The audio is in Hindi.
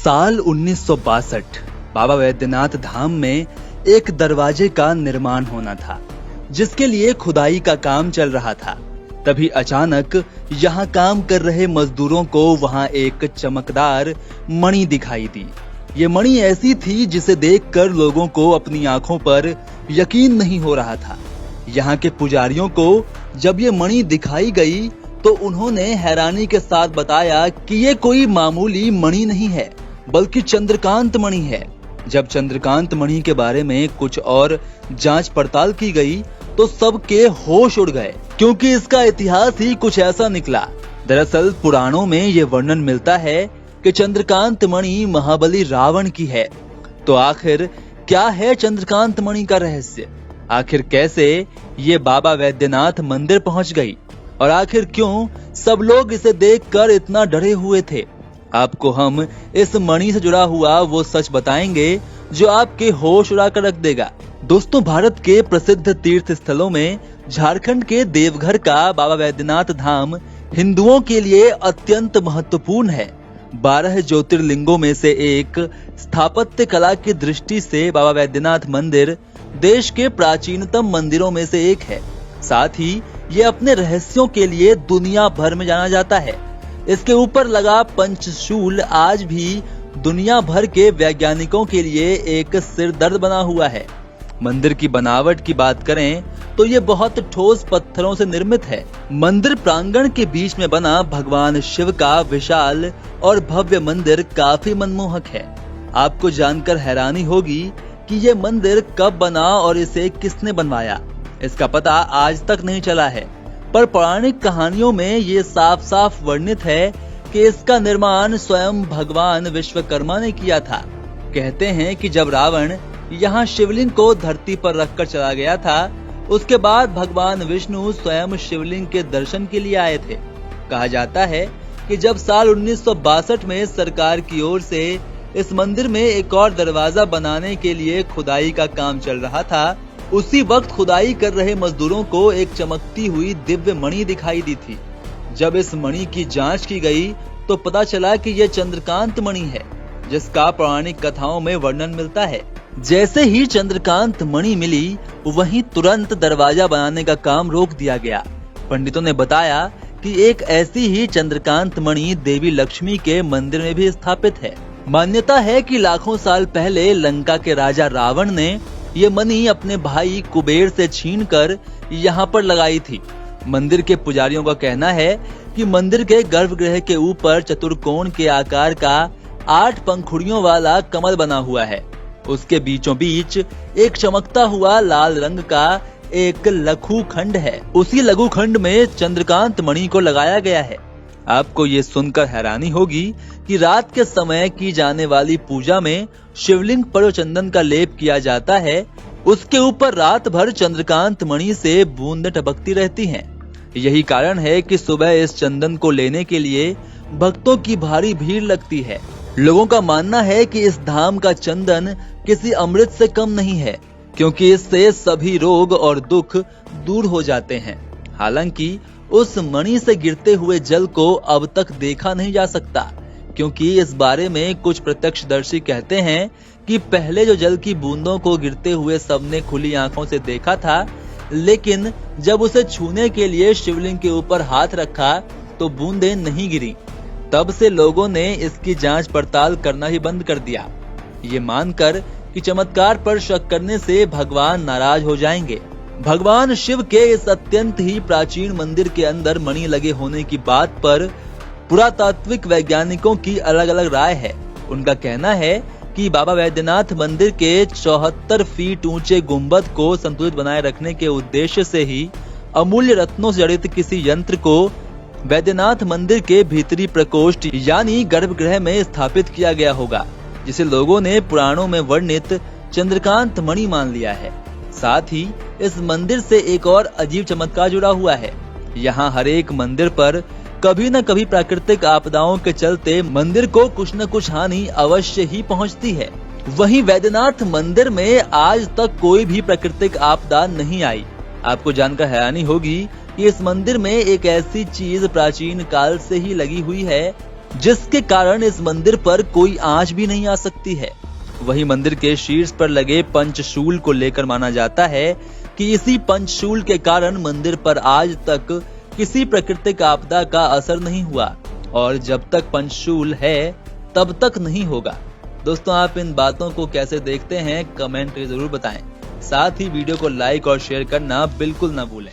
साल 1962 बाबा वैद्यनाथ धाम में एक दरवाजे का निर्माण होना था, जिसके लिए खुदाई का काम चल रहा था। तभी अचानक यहाँ काम कर रहे मजदूरों को वहाँ एक चमकदार मणि दिखाई दी। ये मणि ऐसी थी जिसे देखकर लोगों को अपनी आंखों पर यकीन नहीं हो रहा था। यहाँ के पुजारियों को जब ये मणि दिखाई गई तो उन्होंने हैरानी के साथ बताया कि ये कोई मामूली मणि नहीं है, बल्कि चंद्रकांत मणि है। जब चंद्रकांत मणि के बारे में कुछ और जांच पड़ताल की गई तो सबके होश उड़ गए, क्योंकि इसका इतिहास ही कुछ ऐसा निकला। दरअसल पुराणों में ये वर्णन मिलता है कि चंद्रकांत मणि महाबली रावण की है। तो आखिर क्या है चंद्रकांत मणि का रहस्य? आखिर कैसे ये बाबा वैद्यनाथ मंदिर पहुंच गई और आखिर क्यों सब लोग इसे देखकर इतना डरे हुए थे? आपको हम इस मणि से जुड़ा हुआ वो सच बताएंगे जो आपके होश उड़ा कर रख देगा। दोस्तों, भारत के प्रसिद्ध तीर्थ स्थलों में झारखंड के देवघर का बाबा वैद्यनाथ धाम हिंदुओं के लिए अत्यंत महत्वपूर्ण है। 12 ज्योतिर्लिंगों में से एक स्थापत्य कला की दृष्टि से बाबा वैद्यनाथ मंदिर देश के प्राचीनतम मंदिरों में से एक है। साथ ही ये अपने रहस्यों के लिए दुनिया भर में जाना जाता है। इसके ऊपर लगा पंचशूल आज भी दुनिया भर के वैज्ञानिकों के लिए एक सिरदर्द बना हुआ है। मंदिर की बनावट की बात करें तो ये बहुत ठोस पत्थरों से निर्मित है। मंदिर प्रांगण के बीच में बना भगवान शिव का विशाल और भव्य मंदिर काफी मनमोहक है। आपको जानकर हैरानी होगी कि ये मंदिर कब बना और इसे किसने बनवाया, इसका पता आज तक नहीं चला है। पर पौराणिक कहानियों में ये साफ साफ वर्णित है कि इसका निर्माण स्वयं भगवान विश्वकर्मा ने किया था। कहते हैं कि जब रावण यहाँ शिवलिंग को धरती पर रखकर चला गया था, उसके बाद भगवान विष्णु स्वयं शिवलिंग के दर्शन के लिए आए थे। कहा जाता है कि जब साल 1962 में सरकार की ओर से इस मंदिर में एक और दरवाजा बनाने के लिए खुदाई का काम चल रहा था, उसी वक्त खुदाई कर रहे मजदूरों को एक चमकती हुई दिव्य मणि दिखाई दी थी। जब इस मणि की जांच की गई तो पता चला कि यह चंद्रकांत मणि है, जिसका पौराणिक कथाओं में वर्णन मिलता है। जैसे ही चंद्रकांत मणि मिली, वहीं तुरंत दरवाजा बनाने का काम रोक दिया गया। पंडितों ने बताया कि एक ऐसी ही चंद्रकांत मणि देवी लक्ष्मी के मंदिर में भी स्थापित है। मान्यता है कि लाखों साल पहले लंका के राजा रावण ने ये मणि अपने भाई कुबेर से छीनकर यहाँ पर लगाई थी। मंदिर के पुजारियों का कहना है कि मंदिर के गर्भगृह के ऊपर चतुर्कोण के आकार का 8 पंखुड़ियों वाला कमल बना हुआ है। उसके बीचों बीच एक चमकता हुआ लाल रंग का एक लघु खंड है। उसी लघु खंड में चंद्रकांत मणि को लगाया गया है। आपको ये सुनकर हैरानी होगी कि रात के समय की जाने वाली पूजा में शिवलिंग पर चंदन का लेप किया जाता है, उसके ऊपर रात भर चंद्रकांत मणि से बूंदें टपकती रहती हैं। यही कारण है कि सुबह इस चंदन को लेने के लिए भक्तों की भारी भीड़ लगती है। लोगों का मानना है कि इस धाम का चंदन किसी अमृत से कम नहीं है, क्योंकि इससे सभी रोग और दुख दूर हो जाते हैं। हालांकि उस मणि से गिरते हुए जल को अब तक देखा नहीं जा सकता, क्योंकि इस बारे में कुछ प्रत्यक्षदर्शी कहते हैं कि पहले जो जल की बूंदों को गिरते हुए सबने खुली आंखों से देखा था, लेकिन जब उसे छूने के लिए शिवलिंग के ऊपर हाथ रखा तो बूंदें नहीं गिरी। तब से लोगों ने इसकी जांच पड़ताल करना ही बंद कर दिया, ये मानकर कि चमत्कार पर शक करने से भगवान नाराज हो जाएंगे। भगवान शिव के इस अत्यंत ही प्राचीन मंदिर के अंदर मणि लगे होने की बात पर पुरातात्विक वैज्ञानिकों की अलग अलग राय है। उनका कहना है कि बाबा वैद्यनाथ मंदिर के 74 फीट ऊंचे गुंबद को संतुलित बनाए रखने के उद्देश्य से ही अमूल्य रत्नों से जड़ित किसी यंत्र को वैद्यनाथ मंदिर के भीतरी प्रकोष्ठ यानी गर्भगृह में स्थापित किया गया होगा, जिसे लोगों ने पुराणों में वर्णित चंद्रकांत मणि मान लिया है। साथ ही इस मंदिर से एक और अजीब चमत्कार जुड़ा हुआ है। यहाँ हर एक मंदिर पर कभी न कभी प्राकृतिक आपदाओं के चलते मंदिर को कुछ न कुछ हानि अवश्य ही पहुँचती है। वहीं वैद्यनाथ मंदिर में आज तक कोई भी प्राकृतिक आपदा नहीं आई। आपको जानकर हैरानी होगी कि इस मंदिर में एक ऐसी चीज प्राचीन काल से ही लगी हुई है जिसके कारण इस मंदिर पर कोई आंच भी नहीं आ सकती है। वहीं मंदिर के शीर्ष पर लगे पंचशूल को लेकर माना जाता है कि इसी पंचशूल के कारण मंदिर पर आज तक किसी प्राकृतिक आपदा का असर नहीं हुआ और जब तक पंचशूल है तब तक नहीं होगा। दोस्तों, आप इन बातों को कैसे देखते हैं कमेंट जरूर बताएं। साथ ही वीडियो को लाइक और शेयर करना बिल्कुल ना भूलें।